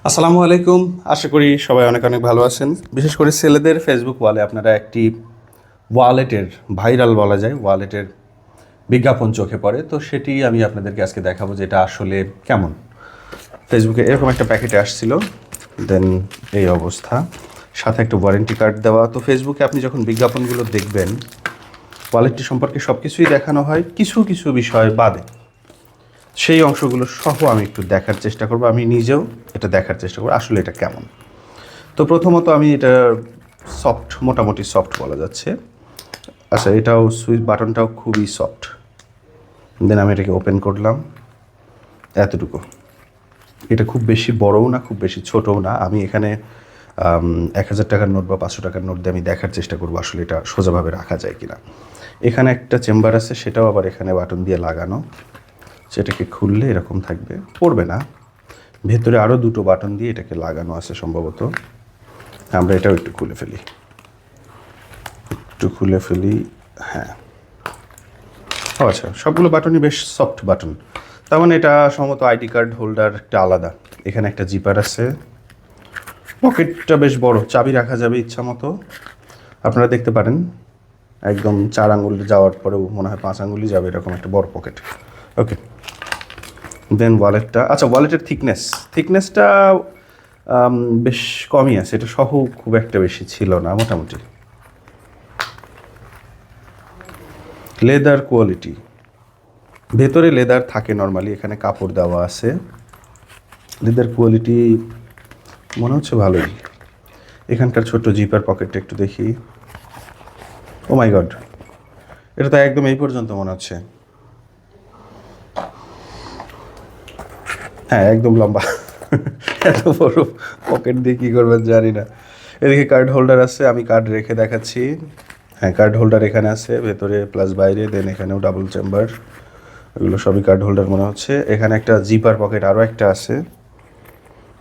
আসসালামু আলাইকুম। আশা করি সবাই অনেক অনেক ভালো আছেন। বিশেষ করে ছেলেদের ফেসবুক ওয়ালে আপনারা একটি ওয়ালেটের ভাইরাল বলা যায় ওয়ালেটের বিজ্ঞাপন চোখে পড়ে, তো সেটি আমি আপনাদেরকে আজকে দেখাবো যে এটা আসলে কেমন। ফেসবুকে এরকম একটা প্যাকেটে আসছিল, দেন এই অবস্থা, সাথে একটা ওয়ারেন্টি কার্ড দেওয়া। তো ফেসবুকে আপনি যখন বিজ্ঞাপনগুলো দেখবেন ওয়ালেটটি সম্পর্কে সব কিছুই দেখানো হয়, কিছু কিছু বিষয় বাদে। সেই অংশগুলো সহ আমি একটু দেখার চেষ্টা করবো, আমি নিজেও এটা দেখার চেষ্টা করবো আসলে এটা কেমন। তো প্রথমত আমি এটা সফট, মোটামুটি সফট বলা যাচ্ছে। আচ্ছা, এটাও সুইচ বাটনটাও খুবই সফট। দেন আমি এটাকে ওপেন করলাম, এতটুকু। এটা খুব বেশি বড়ও না, খুব বেশি ছোটও না। আমি এখানে 1000 টাকার নোট বা 500 টাকার নোট দিয়ে আমি দেখার চেষ্টা করবো আসলে এটা সোজাভাবে রাখা যায় কিনা। এখানে একটা চেম্বার আছে, সেটাও আবার এখানে বাটন দিয়ে লাগানো। সেটাকে খুললে এরকম থাকবে, পড়বে না। ভেতরে আরও দুটো বাটন দিয়ে এটাকে লাগানো আছে সম্ভবত। আমরা এটাও একটু খুলে ফেলি। হ্যাঁ, আচ্ছা, সবগুলো বাটনই বেশ সফট বাটন। তার মানে এটা সম্ভবত আইডি কার্ড হোল্ডার একটা আলাদা। এখানে একটা জিপার আছে, পকেটটা বেশ বড়, চাবি রাখা যাবে ইচ্ছা মতো। আপনারা দেখতে পারেন একদম 4 আঙ্গুল যাওয়ার পরেও মনে হয় 5 আঙ্গুলই যাবে, এরকম একটা বড় পকেট। ওকে, দেন ওয়ালেটটা। আচ্ছা, ওয়ালেটের থিকনেসটা বেশ কমই আছে, এটা সহ খুব একটা বেশি ছিল না, মোটামুটি। লেদার কোয়ালিটি, ভেতরে লেদার থাকে নর্মালি, এখানে কাপড় দেওয়া আছে। লেদার কোয়ালিটি মনে হচ্ছে ভালোই। এখানকার ছোট্ট জিপার পকেটটা একটু দেখি। ও মাই গড, এটা তো একদম এই পর্যন্ত মনে হচ্ছে। হ্যাঁ, একদম লম্বা। এত বড় পকেট দিয়ে কী করবেন জানি না। এদিকে কার্ড হোল্ডার আছে, আমি কার্ড রেখে দেখাচ্ছি। হ্যাঁ, কার্ড হোল্ডার এখানে আছে, ভেতরে প্লাস বাইরে, দেন এখানেও ডাবল চেম্বার। এগুলো সবই কার্ড হোল্ডার মনে হচ্ছে। এখানে একটা জিপার পকেট আরও একটা আছে।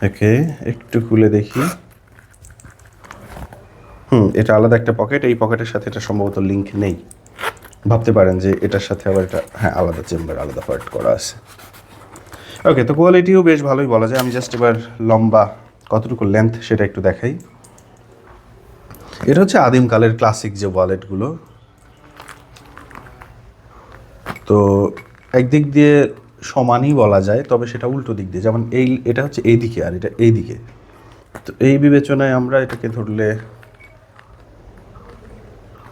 ওকে, একটু খুলে দেখি। এটা আলাদা একটা পকেট। এই পকেটের সাথে এটা সম্ভবত লিঙ্ক নেই। ভাবতে পারেন যে এটার সাথে আবার এটা, হ্যাঁ, আলাদা চেম্বার, আলাদা পার্ট করা আছে। ওকে, তো কোয়ালিটিও বেশ ভালোই বলা যায়। আমি জাস্ট এবার লম্বা কতটুকু লেন্থ সেটা একটু দেখাই। এটা হচ্ছে আদিমকালের ক্লাসিক যে ওয়ালেটগুলো। তো একদিক দিয়ে সমানই বলা যায়, তবে সেটা উল্টো দিক দিয়ে, যেমন এটা হচ্ছে এইদিকে আর এটা এইদিকে। তো এই বিবেচনায় আমরা এটাকে ধরলে,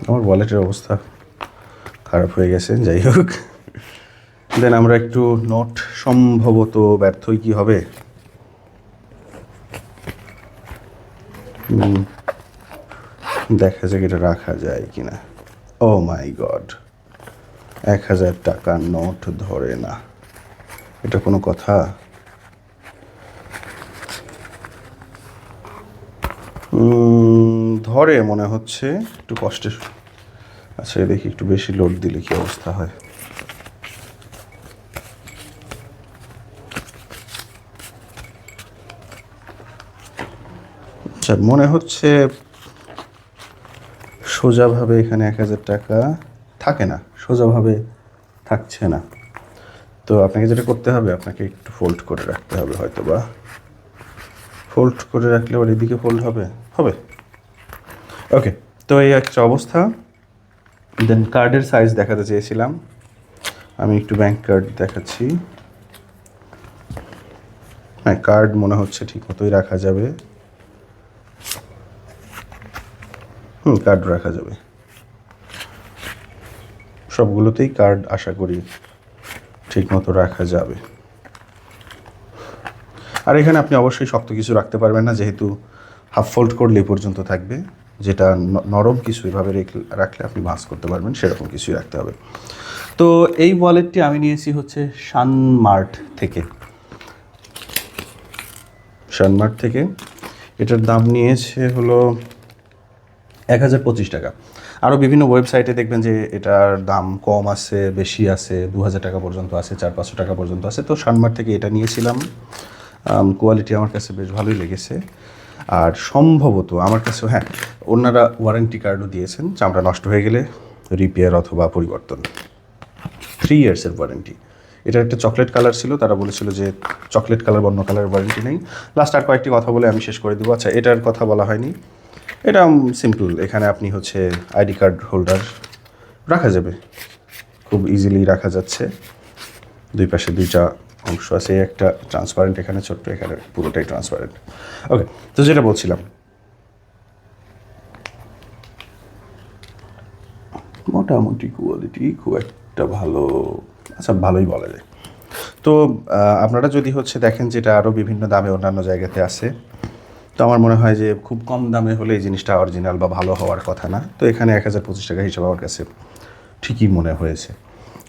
আমার ওয়ালেটের অবস্থা খারাপ হয়ে গেছে, যাই হোক। দেন আমরা একটু নোট, সম্ভবত ব্যর্থই কি হবে। দেখা যাক এটা রাখা যায় কিনা। ও মাই গড, 1000 টাকার নোট ধরে না, এটা কোনো কথা? ধরে মনে হচ্ছে, একটু কষ্টে। আচ্ছা, দেখি একটু বেশি লোড দিলে কি অবস্থা হয়। আচ্ছা, মনে হচ্ছে সোজাভাবে এখানে 1000 টাকা থাকে না, সোজাভাবে থাকছে না। তো আপনাকে যেটা করতে হবে, আপনাকে একটু ফোল্ড করে রাখতে হবে, হয়তো বা ফোল্ড করে রাখলে আবার এদিকে ফোল্ড হবে। ওকে, তো এই একটা অবস্থা। দেন কার্ডের সাইজ দেখাতে চেয়েছিলাম, আমি একটু ব্যাংক কার্ড দেখাচ্ছি। হ্যাঁ, কার্ড মনে হচ্ছে ঠিক মতোই রাখা যাবে। কার্ড রাখা যাবে, সবগুলোতেই কার্ড আশা করি ঠিক মতো রাখা যাবে। আর এখানে আপনি অবশ্যই শক্ত কিছু রাখতে পারবেন না, যেহেতু হাফ ফোল্ড করলে এই পর্যন্ত থাকবে। যেটা নরম কিছু এভাবে রাখলে আপনি ভাঁজ করতে পারবেন, সেরকম কিছুই রাখতে হবে। তো এই ওয়ালেটটি আমি নিয়েছি হচ্ছে সানমার্ট থেকে। এটার দাম নিয়েছে হলো 1025 টাকা। আরও বিভিন্ন ওয়েবসাইটে দেখবেন যে এটার দাম কম আছে, বেশি আছে, 2000 টাকা পর্যন্ত আছে, 400-500 টাকা পর্যন্ত আছে। তো সানমার্ট থেকে এটা নিয়েছিলাম। কোয়ালিটি আমার কাছে বেশ ভালোই লেগেছে। আর সম্ভবত আমার কাছে, হ্যাঁ, ওনারা ওয়ারেন্টি কার্ডও দিয়েছেন, চামড়া নষ্ট হয়ে গেলে রিপেয়ার অথবা পরিবর্তন। 3 ইয়ার্সের ওয়ারেন্টি। এটা একটা চকলেট কালার ছিল, তারা বলেছিল যে চকলেট কালার বা অন্য কালারের ওয়ারেন্টি নেই। লাস্ট আর কয়েকটি কথা বলে আমি শেষ করে দেবো। আচ্ছা, এটার কথা বলা হয়নি। এটা সিম্পল, এখানে আপনি হচ্ছে আইডি কার্ড হোল্ডার রাখা যাবে, খুব ইজিলি রাখা যাচ্ছে। দুই পাশে দুইটা অংশ আছে, একটা ট্রান্সপারেন্ট এখানে ছোট্ট, এখানে পুরোটাই ট্রান্সপারেন্ট। ওকে, তো যেটা বলছিলাম, মোটামুটি কোয়ালিটি খুব একটা ভালো, আচ্ছা ভালোই বলা যায়। তো আপনারা যদি হচ্ছে দেখেন যেটা আরও বিভিন্ন দামে অন্যান্য জায়গাতে আছে, তো আমার মনে হয় যে খুব কম দামে হলে এই জিনিসটা অরিজিনাল বা ভালো হওয়ার কথা না। তো এখানে 1025 টাকা হিসেবে আমার কাছে ঠিকই মনে হয়েছে।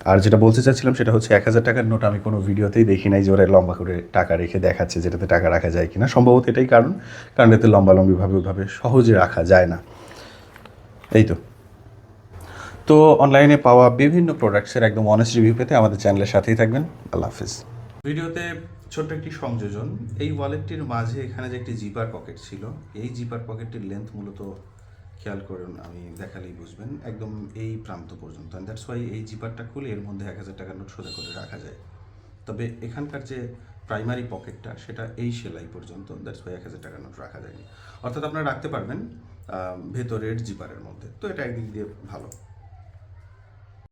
আর যেটা বলতে চাচ্ছিলাম সেটা হচ্ছে 1000 টাকার নোট আমি কোনো ভিডিওতেই দেখি নাই যে ওরা লম্বা করে টাকা রেখে দেখাচ্ছে যেটাতে টাকা রাখা যায় কিনা। সম্ভবত এটাই কারণ, কারণ এতে লম্বালম্বিভাবে ওইভাবে সহজে রাখা যায় না। এই তো। তো অনলাইনে পাওয়া বিভিন্ন প্রোডাক্টসের একদম অনেস্ট রিভিউ পেতে আমাদের চ্যানেলের সাথেই থাকবেন। আল্লাহ হাফিজ। ভিডিওতে ছোট্ট একটি সংযোজন, এই ওয়ালেটটির মাঝে এখানে যে একটি জিপার পকেট ছিল, এই জিপার পকেটটির লেন্থ মূলত খেয়াল করুন, আমি দেখালেই বুঝবেন, একদম এই প্রান্ত পর্যন্ত। অ্যান্ড দ্যাটস ওয়াই এই জিপারটা খুলে এর মধ্যে 1000 টাকার নোট সোজা করে রাখা যায়। তবে এখানকার যে প্রাইমারি পকেটটা সেটা এই সেলাই পর্যন্ত, দ্যাটস ওয়াই 1000 টাকার নোট রাখা যায়নি। অর্থাৎ আপনারা রাখতে পারবেন ভেতরের জিপারের মধ্যে। তো এটা একদিক দিয়ে ভালো।